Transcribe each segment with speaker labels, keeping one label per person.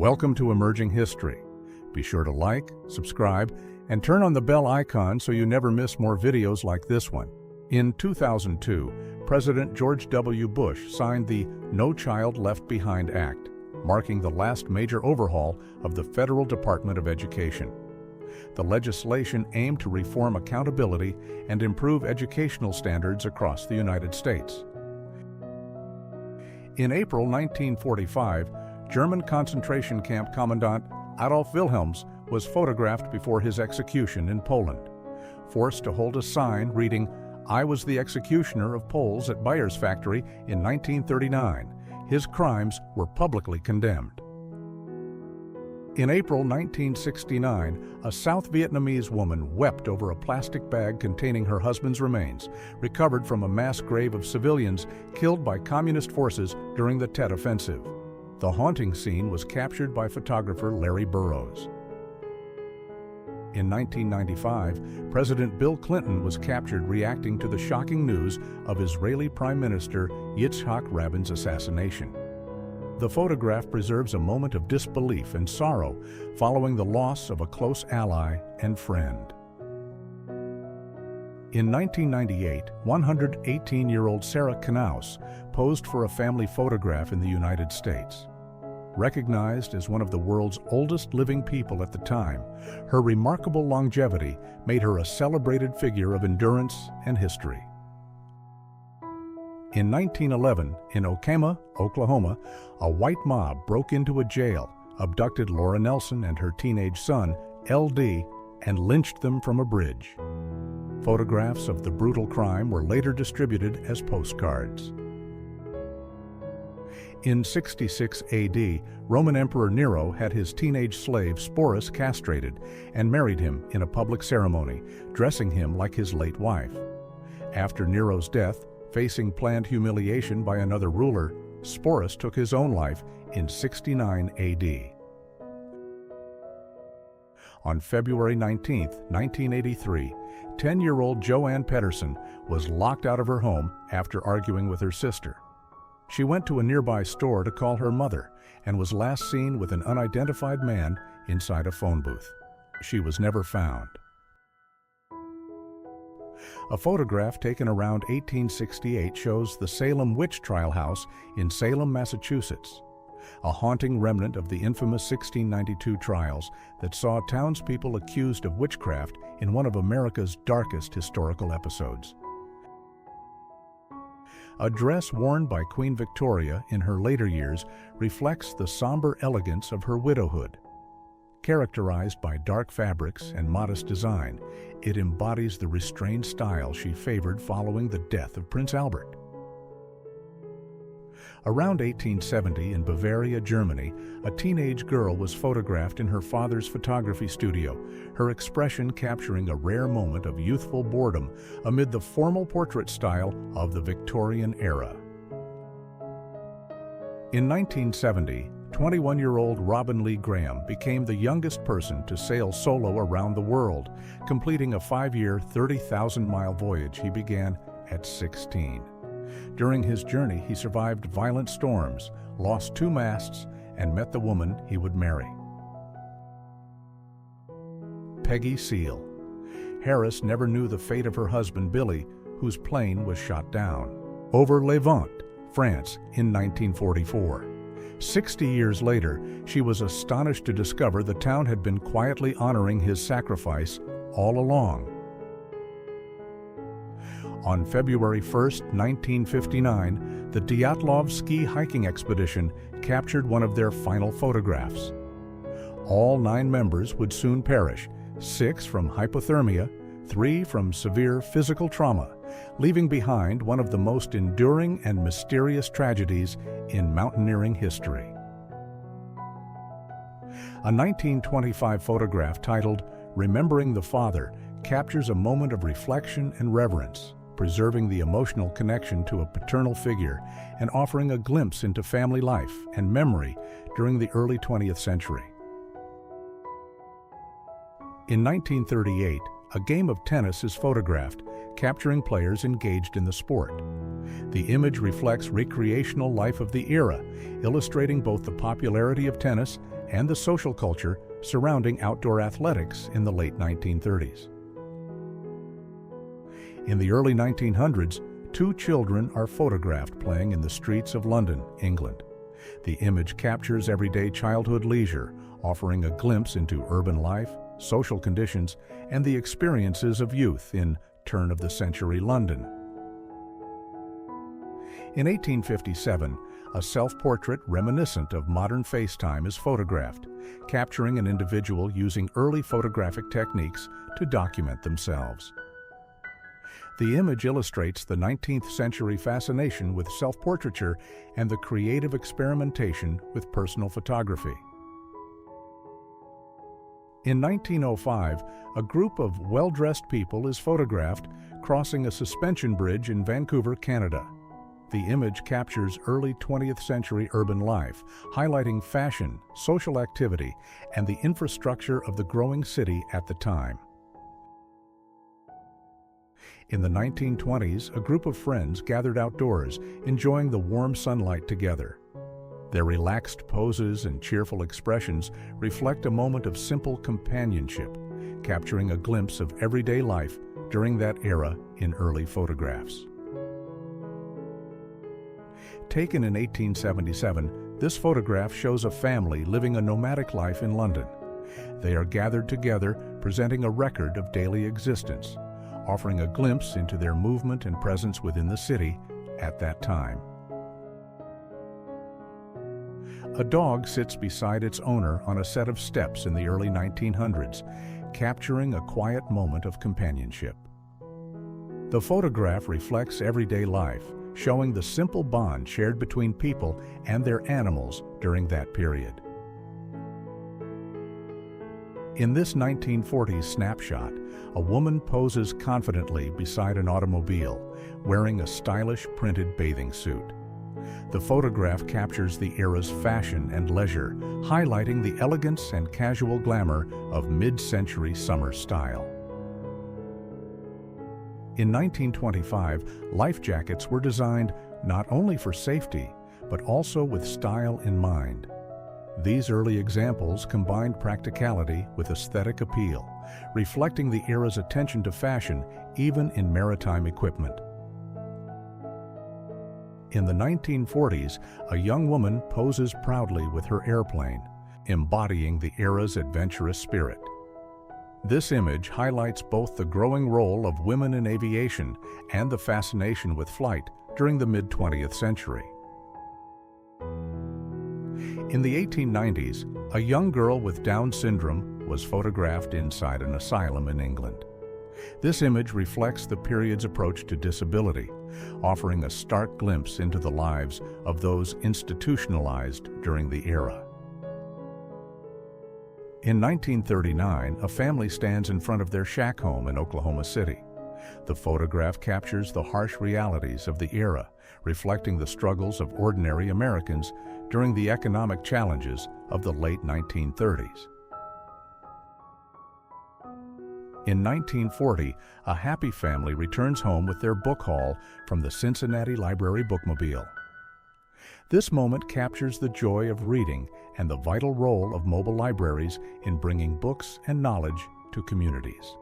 Speaker 1: Welcome to Emerging History. Be sure to like, subscribe, and turn on the bell icon so you never miss more videos like this one. In 2002, President George W. Bush signed the No Child Left Behind Act, marking the last major overhaul of the Federal Department of Education. The legislation aimed to reform accountability and improve educational standards across the United States. In April 1945, German concentration camp commandant Adolf Wilhelms was photographed before his execution in Poland. Forced to hold a sign reading, "I was the executioner of Poles at Bayer's factory in 1939, his crimes were publicly condemned." In April 1969, a South Vietnamese woman wept over a plastic bag containing her husband's remains, recovered from a mass grave of civilians killed by communist forces during the Tet Offensive. The haunting scene was captured by photographer Larry Burroughs. In 1995, President Bill Clinton was captured reacting to the shocking news of Israeli Prime Minister Yitzhak Rabin's assassination. The photograph preserves a moment of disbelief and sorrow following the loss of a close ally and friend. In 1998, 118-year-old Sarah Knaus posed for a family photograph in the United States. Recognized as one of the world's oldest living people at the time, her remarkable longevity made her a celebrated figure of endurance and history. In 1911, in Okemah, Oklahoma, a white mob broke into a jail, abducted Laura Nelson and her teenage son, LD, and lynched them from a bridge. Photographs of the brutal crime were later distributed as postcards. In 66 AD, Roman Emperor Nero had his teenage slave Sporus castrated and married him in a public ceremony, dressing him like his late wife. After Nero's death, facing planned humiliation by another ruler, Sporus took his own life in 69 AD. On February 19, 1983, 10-year-old Joanne Pedersen was locked out of her home after arguing with her sister. She went to a nearby store to call her mother and was last seen with an unidentified man inside a phone booth. She was never found. A photograph taken around 1868 shows the Salem Witch Trial House in Salem, Massachusetts, a haunting remnant of the infamous 1692 trials that saw townspeople accused of witchcraft in one of America's darkest historical episodes. A dress worn by Queen Victoria in her later years reflects the somber elegance of her widowhood. Characterized by dark fabrics and modest design, it embodies the restrained style she favored following the death of Prince Albert. Around 1870 in Bavaria, Germany, a teenage girl was photographed in her father's photography studio, her expression capturing a rare moment of youthful boredom amid the formal portrait style of the Victorian era. In 1970, 21-year-old Robin Lee Graham became the youngest person to sail solo around the world, completing a 5-year, 30,000-mile voyage he began at 16. During his journey, he survived violent storms, lost 2 masts, and met the woman he would marry. Peggy Seal. Harris never knew the fate of her husband Billy, whose plane was shot down over Levant, France, in 1944. 60 years later, she was astonished to discover the town had been quietly honoring his sacrifice all along. On February 1, 1959, the Dyatlov ski hiking expedition captured one of their final photographs. All 9 members would soon perish, 6 from hypothermia, 3 from severe physical trauma, leaving behind one of the most enduring and mysterious tragedies in mountaineering history. A 1925 photograph titled "Remembering the Father" captures a moment of reflection and reverence, preserving the emotional connection to a paternal figure and offering a glimpse into family life and memory during the early 20th century. In 1938, a game of tennis is photographed, capturing players engaged in the sport. The image reflects recreational life of the era, illustrating both the popularity of tennis and the social culture surrounding outdoor athletics in the late 1930s. In the early 1900s, two children are photographed playing in the streets of London, England. The image captures everyday childhood leisure, offering a glimpse into urban life, social conditions, and the experiences of youth in turn-of-the-century London. In 1857, a self-portrait reminiscent of modern FaceTime is photographed, capturing an individual using early photographic techniques to document themselves. The image illustrates the 19th century fascination with self-portraiture and the creative experimentation with personal photography. In 1905, a group of well-dressed people is photographed crossing a suspension bridge in Vancouver, Canada. The image captures early 20th century urban life, highlighting fashion, social activity, and the infrastructure of the growing city at the time. In the 1920s, a group of friends gathered outdoors, enjoying the warm sunlight together. Their relaxed poses and cheerful expressions reflect a moment of simple companionship, capturing a glimpse of everyday life during that era in early photographs. Taken in 1877, this photograph shows a family living a nomadic life in London. They are gathered together, presenting a record of daily existence, offering a glimpse into their movement and presence within the city at that time. A dog sits beside its owner on a set of steps in the early 1900s, capturing a quiet moment of companionship. The photograph reflects everyday life, showing the simple bond shared between people and their animals during that period. In this 1940s snapshot, a woman poses confidently beside an automobile, wearing a stylish printed bathing suit. The photograph captures the era's fashion and leisure, highlighting the elegance and casual glamour of mid-century summer style. In 1925, life jackets were designed not only for safety, but also with style in mind. These early examples combined practicality with aesthetic appeal, reflecting the era's attention to fashion even in maritime equipment. In the 1940s, a young woman poses proudly with her airplane, embodying the era's adventurous spirit. This image highlights both the growing role of women in aviation and the fascination with flight during the mid-20th century. In the 1890s, a young girl with Down syndrome was photographed inside an asylum in England. This image reflects the period's approach to disability, offering a stark glimpse into the lives of those institutionalized during the era. In 1939, a family stands in front of their shack home in Oklahoma City. The photograph captures the harsh realities of the era, reflecting the struggles of ordinary Americans during the economic challenges of the late 1930s. In 1940, a happy family returns home with their book haul from the Cincinnati Library bookmobile. This moment captures the joy of reading and the vital role of mobile libraries in bringing books and knowledge to communities.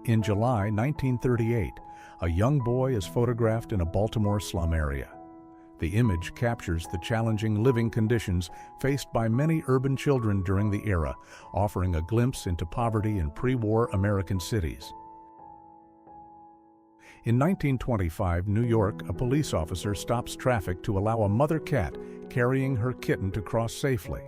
Speaker 1: In July 1938, a young boy is photographed in a Baltimore slum area. The image captures the challenging living conditions faced by many urban children during the era, offering a glimpse into poverty in pre-war American cities. In 1925, New York, a police officer stops traffic to allow a mother cat carrying her kitten to cross safely.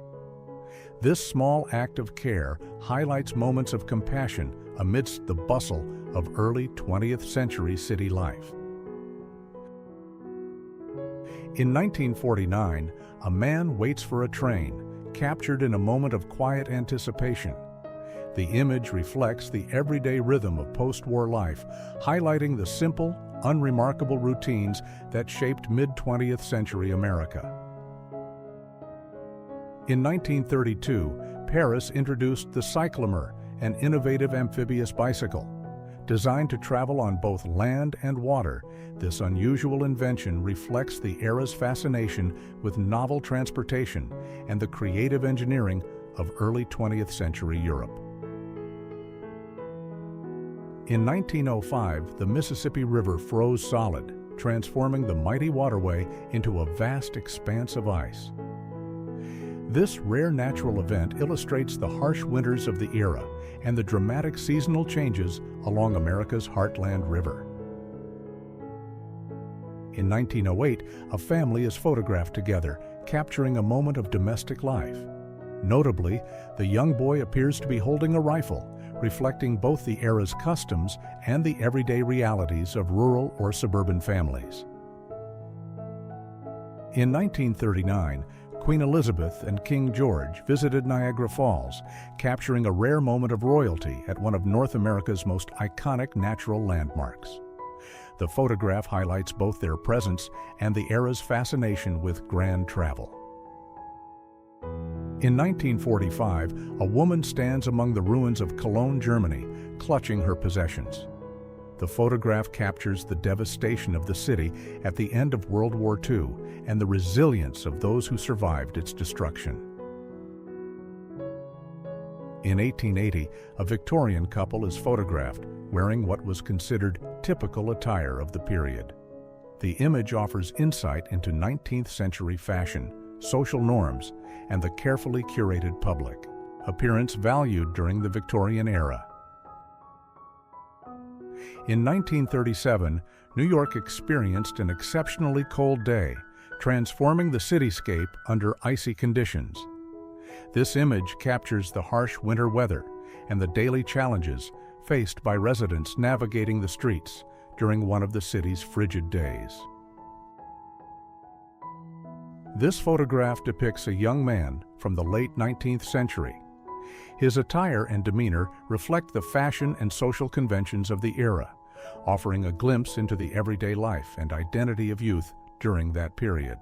Speaker 1: This small act of care highlights moments of compassion amidst the bustle of early 20th century city life. In 1949, a man waits for a train, captured in a moment of quiet anticipation. The image reflects the everyday rhythm of post-war life, highlighting the simple, unremarkable routines that shaped mid-20th century America. In 1932, Paris introduced the cyclomer, an innovative amphibious bicycle. Designed to travel on both land and water, this unusual invention reflects the era's fascination with novel transportation and the creative engineering of early 20th century Europe. In 1905, the Mississippi River froze solid, transforming the mighty waterway into a vast expanse of ice. This rare natural event illustrates the harsh winters of the era and the dramatic seasonal changes along America's heartland river. In 1908, a family is photographed together, capturing a moment of domestic life. Notably, the young boy appears to be holding a rifle, reflecting both the era's customs and the everyday realities of rural or suburban families. In 1939, Queen Elizabeth and King George visited Niagara Falls, capturing a rare moment of royalty at one of North America's most iconic natural landmarks. The photograph highlights both their presence and the era's fascination with grand travel. In 1945, a woman stands among the ruins of Cologne, Germany, clutching her possessions. The photograph captures the devastation of the city at the end of World War II and the resilience of those who survived its destruction. In 1880, a Victorian couple is photographed wearing what was considered typical attire of the period. The image offers insight into 19th century fashion, social norms, and the carefully curated public, appearance valued during the Victorian era. In 1937, New York experienced an exceptionally cold day, transforming the cityscape under icy conditions. This image captures the harsh winter weather and the daily challenges faced by residents navigating the streets during one of the city's frigid days. This photograph depicts a young man from the late 19th century. His attire and demeanor reflect the fashion and social conventions of the era, offering a glimpse into the everyday life and identity of youth during that period.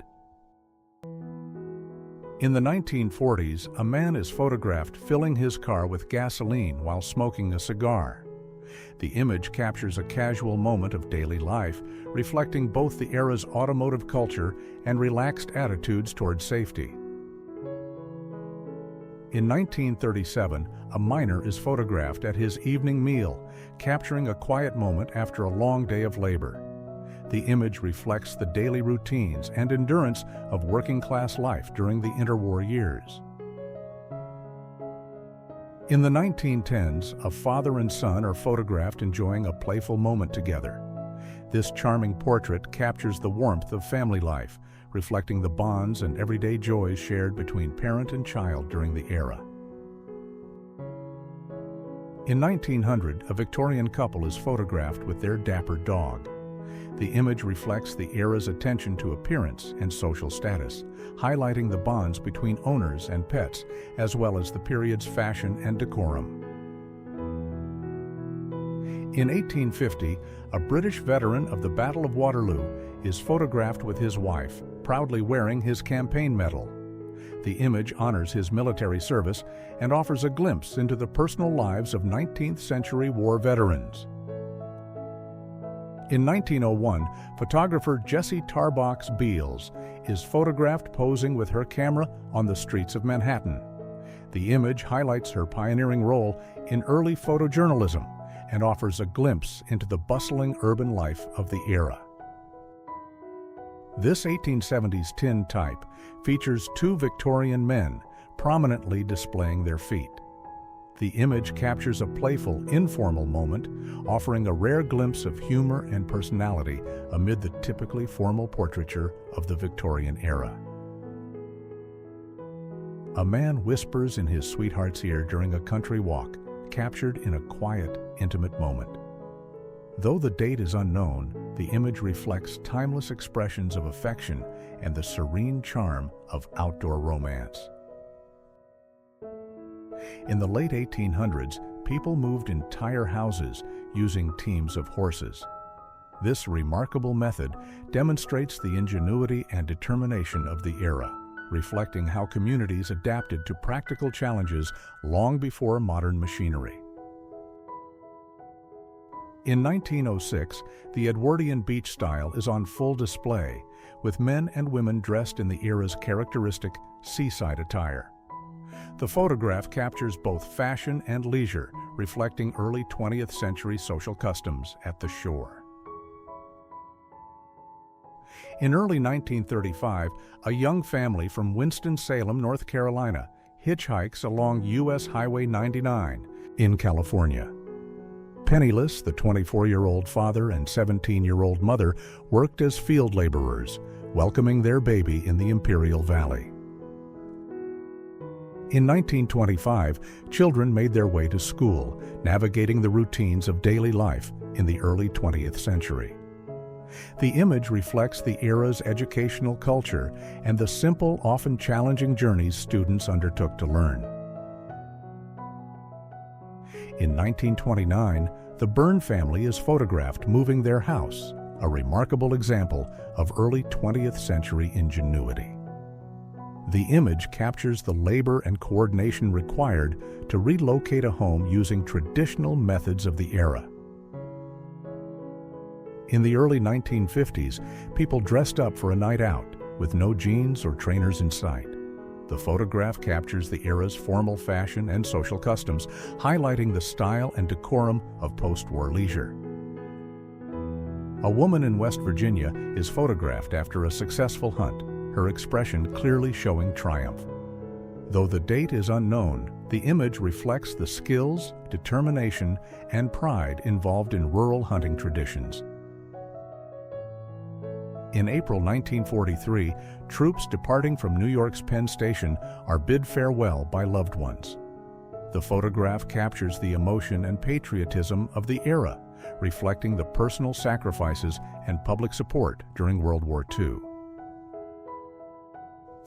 Speaker 1: In the 1940s, a man is photographed filling his car with gasoline while smoking a cigar. The image captures a casual moment of daily life, reflecting both the era's automotive culture and relaxed attitudes toward safety. In 1937, a miner is photographed at his evening meal, capturing a quiet moment after a long day of labor. The image reflects the daily routines and endurance of working-class life during the interwar years. In the 1910s, a father and son are photographed enjoying a playful moment together. This charming portrait captures the warmth of family life, reflecting the bonds and everyday joys shared between parent and child during the era. In 1900, a Victorian couple is photographed with their dapper dog. The image reflects the era's attention to appearance and social status, highlighting the bonds between owners and pets, as well as the period's fashion and decorum. In 1850, a British veteran of the Battle of Waterloo is photographed with his wife, proudly wearing his campaign medal. The image honors his military service and offers a glimpse into the personal lives of 19th century war veterans. In 1901, photographer Jessie Tarbox Beals is photographed posing with her camera on the streets of Manhattan. The image highlights her pioneering role in early photojournalism and offers a glimpse into the bustling urban life of the era. This 1870s tintype features two Victorian men prominently displaying their feet. The image captures a playful, informal moment, offering a rare glimpse of humor and personality amid the typically formal portraiture of the Victorian era. A man whispers in his sweetheart's ear during a country walk, captured in a quiet, intimate moment. Though the date is unknown, the image reflects timeless expressions of affection and the serene charm of outdoor romance. In the late 1800s, people moved entire houses using teams of horses. This remarkable method demonstrates the ingenuity and determination of the era, reflecting how communities adapted to practical challenges long before modern machinery. In 1906, the Edwardian beach style is on full display, with men and women dressed in the era's characteristic seaside attire. The photograph captures both fashion and leisure, reflecting early 20th century social customs at the shore. In early 1935, a young family from Winston-Salem, North Carolina, hitchhikes along U.S. Highway 99 in California. Penniless, the 24-year-old father and 17-year-old mother worked as field laborers, welcoming their baby in the Imperial Valley. In 1925, children made their way to school, navigating the routines of daily life in the early 20th century. The image reflects the era's educational culture and the simple, often challenging journeys students undertook to learn. In 1929, the Byrne family is photographed moving their house, a remarkable example of early 20th century ingenuity. The image captures the labor and coordination required to relocate a home using traditional methods of the era. In the early 1950s, people dressed up for a night out, with no jeans or trainers in sight. The photograph captures the era's formal fashion and social customs, highlighting the style and decorum of post-war leisure. A woman in West Virginia is photographed after a successful hunt, her expression clearly showing triumph. Though the date is unknown, the image reflects the skills, determination, and pride involved in rural hunting traditions. In April 1943, troops departing from New York's Penn Station are bid farewell by loved ones. The photograph captures the emotion and patriotism of the era, reflecting the personal sacrifices and public support during World War II.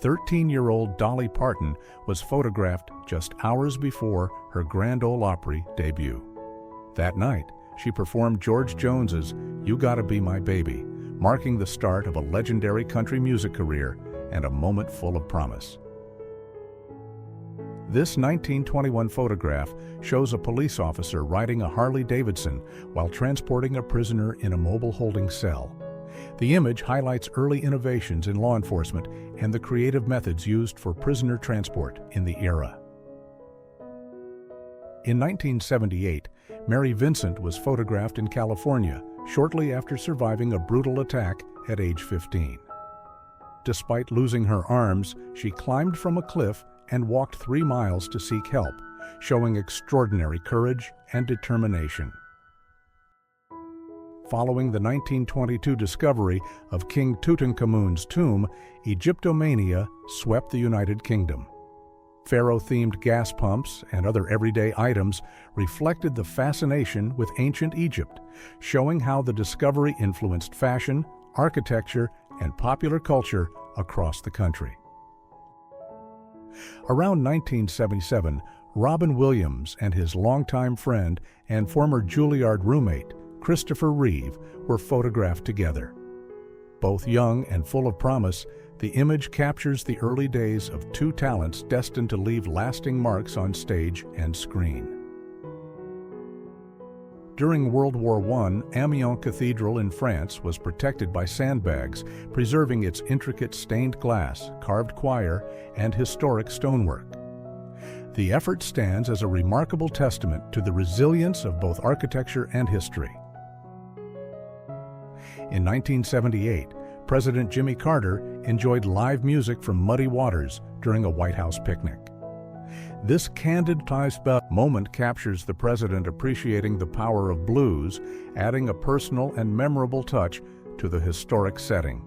Speaker 1: 13-year-old Dolly Parton was photographed just hours before her Grand Ole Opry debut. That night, she performed George Jones's "You Gotta Be My Baby," marking the start of a legendary country music career and a moment full of promise. This 1921 photograph shows a police officer riding a Harley-Davidson while transporting a prisoner in a mobile holding cell. The image highlights early innovations in law enforcement and the creative methods used for prisoner transport in the era. In 1978, Mary Vincent was photographed in California shortly after surviving a brutal attack at age 15. Despite losing her arms, she climbed from a cliff and walked 3 miles to seek help, showing extraordinary courage and determination. Following the 1922 discovery of King Tutankhamun's tomb, Egyptomania swept the United Kingdom. Pharaoh-themed gas pumps and other everyday items reflected the fascination with ancient Egypt, showing how the discovery influenced fashion, architecture, and popular culture across the country. Around 1977, Robin Williams and his longtime friend and former Juilliard roommate, Christopher Reeve, were photographed together. Both young and full of promise, the image captures the early days of two talents destined to leave lasting marks on stage and screen. During World War I, Amiens Cathedral in France was protected by sandbags, preserving its intricate stained glass, carved choir, and historic stonework. The effort stands as a remarkable testament to the resilience of both architecture and history. In 1978, President Jimmy Carter enjoyed live music from Muddy Waters during a White House picnic. This candid moment captures the president appreciating the power of blues, adding a personal and memorable touch to the historic setting.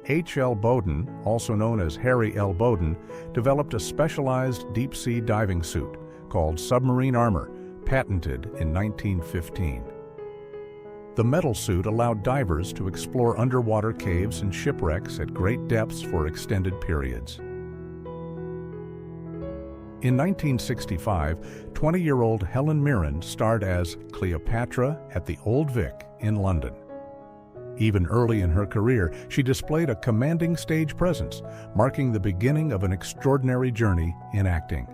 Speaker 1: H. L. Bowden, also known as Harry L. Bowden, developed a specialized deep-sea diving suit called submarine armor, patented in 1915. The metal suit allowed divers to explore underwater caves and shipwrecks at great depths for extended periods. In 1965, 20-year-old Helen Mirren starred as Cleopatra at the Old Vic in London. Even early in her career, she displayed a commanding stage presence, marking the beginning of an extraordinary journey in acting.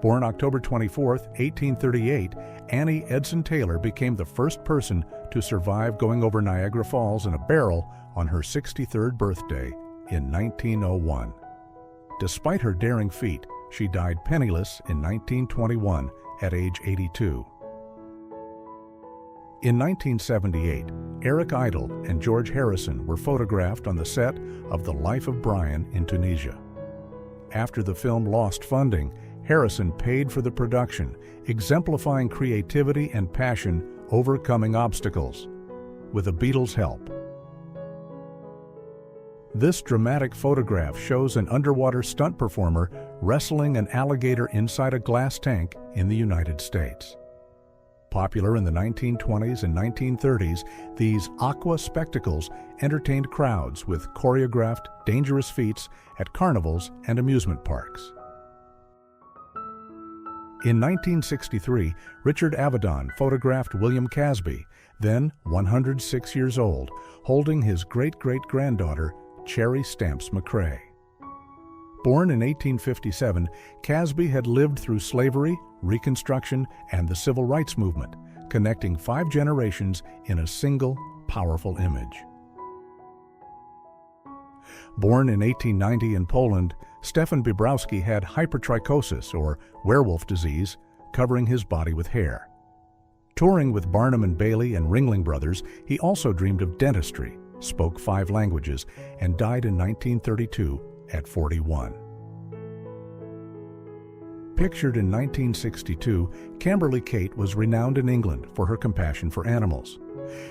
Speaker 1: Born October 24, 1838, Annie Edson Taylor became the first person to survive going over Niagara Falls in a barrel on her 63rd birthday in 1901. Despite her daring feat, she died penniless in 1921 at age 82. In 1978, Eric Idle and George Harrison were photographed on the set of The Life of Brian in Tunisia. After the film lost funding, Harrison paid for the production, exemplifying creativity and passion overcoming obstacles, with the Beatles' help. This dramatic photograph shows an underwater stunt performer wrestling an alligator inside a glass tank in the United States. Popular in the 1920s and 1930s, these aqua spectacles entertained crowds with choreographed, dangerous feats at carnivals and amusement parks. In 1963, Richard Avedon photographed William Casby, then 106 years old, holding his great-great-granddaughter, Cherry Stamps McCrae. Born in 1857, Casby had lived through slavery, Reconstruction, and the Civil Rights Movement, connecting 5 generations in a single, powerful image. Born in 1890 in Poland, Stefan Bibrowski had hypertrichosis, or werewolf disease, covering his body with hair. Touring with Barnum and Bailey and Ringling Brothers, he also dreamed of dentistry, spoke 5 languages, and died in 1932 at 41. Pictured in 1962, Camberly Kate was renowned in England for her compassion for animals.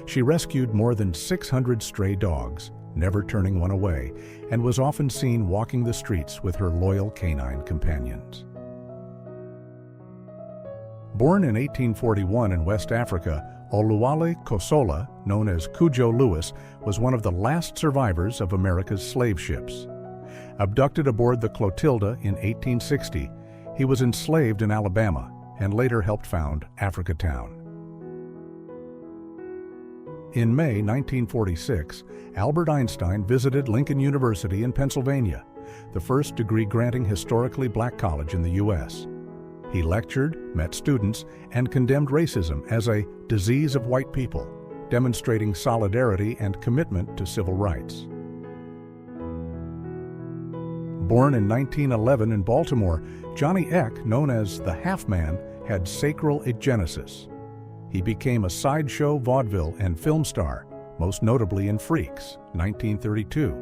Speaker 1: She rescued more than 600 stray dogs, never turning one away, and was often seen walking the streets with her loyal canine companions. Born in 1841 in West Africa, Oluwale Kosola, known as Cujo Lewis, was one of the last survivors of America's slave ships. Abducted aboard the Clotilda in 1860, he was enslaved in Alabama and later helped found Africa Town. In May 1946, Albert Einstein visited Lincoln University in Pennsylvania, the first degree-granting historically black college in the U.S. He lectured, met students, and condemned racism as a disease of white people, demonstrating solidarity and commitment to civil rights. Born in 1911 in Baltimore, Johnny Eck, known as the Half Man, had sacral agenesis. He became a sideshow vaudeville and film star, most notably in Freaks, 1932,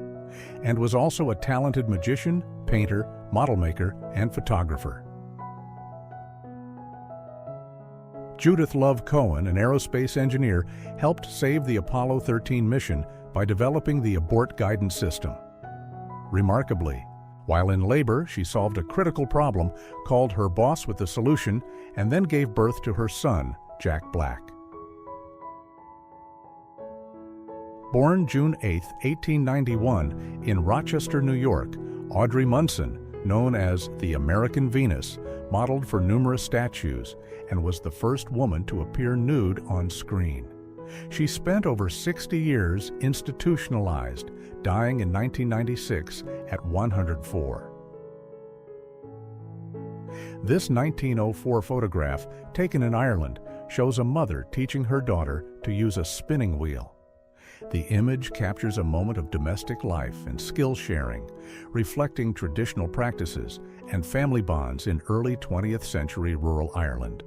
Speaker 1: and was also a talented magician, painter, model maker, and photographer. Judith Love Cohen, an aerospace engineer, helped save the Apollo 13 mission by developing the abort guidance system. Remarkably, while in labor, she solved a critical problem, called her boss with the solution, and then gave birth to her son, Jack Black. Born June 8, 1891, in Rochester, New York, Audrey Munson, known as the American Venus, modeled for numerous statues and was the first woman to appear nude on screen. She spent over 60 years institutionalized, dying in 1996 at 104. This 1904 photograph, taken in Ireland, shows a mother teaching her daughter to use a spinning wheel. The image captures a moment of domestic life and skill sharing, reflecting traditional practices and family bonds in early 20th century rural Ireland.